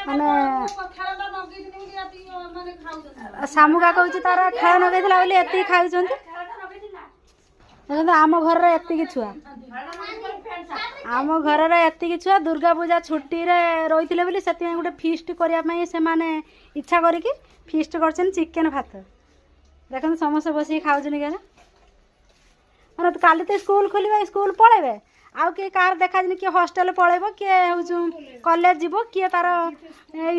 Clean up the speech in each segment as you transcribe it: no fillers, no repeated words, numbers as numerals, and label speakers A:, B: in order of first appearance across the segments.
A: माने सामुका कहूँ तार खेल नगेला बोली एति खाऊँ आम घर एति छुआ आम घर एति छुआ दुर्गा पूजा छुट्टी रे रही बोली से गोटे फिस्ट करने से माने इच्छा करिकी फिस्ट कर चिकेन भात देखते समस्त बस खाऊँ क्या मैंने काली तो स्कूल खोल स्कूल पलैबे आउ किए कार देखा किए हॉस्टल पलैब किए हूँ कॉलेज जीव किए तार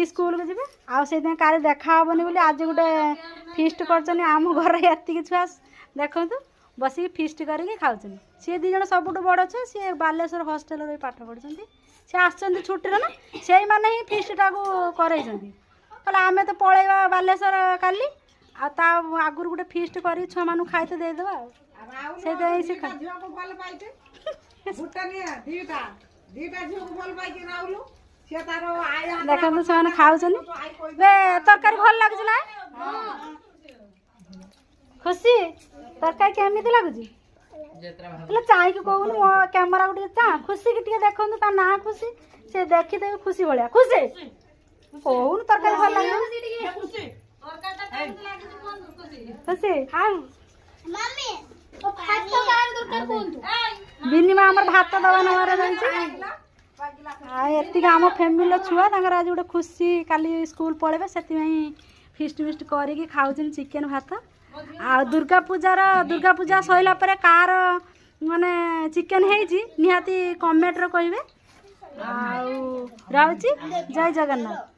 A: स्कूल को जी आउ कार देखा हेनी बोली आज गोटे फिस्ट कर आम घर एति छुआ देखु बस फिस्ट करके खाऊँ सी दी जन सब बड़ छुआ सी बालेश्वर हॉस्टल रही पाठ पढ़ुं सी आसुच्च छुट्टी ना से मैंने ही फिस्टा को कर आम तो पलैबा बालेश्वर काली आगुरी गोटे फिस्ट कर छुआ मान खाई तो देदेवा देखते से खाऊ तरकारी भल लगुच ना खुशी तरकारी केमी लगुच चाहिए कहून मो कैमेरा गोटे चा खुशी की देखो ता ना खुशी से देखीदे खुशी भाया खुशी कहून तरकारी भल लगे खुशी हाँ बिनिमा आमर भात दवा नवार एति आम फैमिली छुआ आज गोटे खुशी काली स्कूल पलैबे से फिस्ट फिस्ट करके खाऊँ चिकेन भात आ दुर्गा पूजा सैला परे कार माने चिकेन है निहाती कमेंट रे कहिबे आ रहउची जय जगन्नाथ।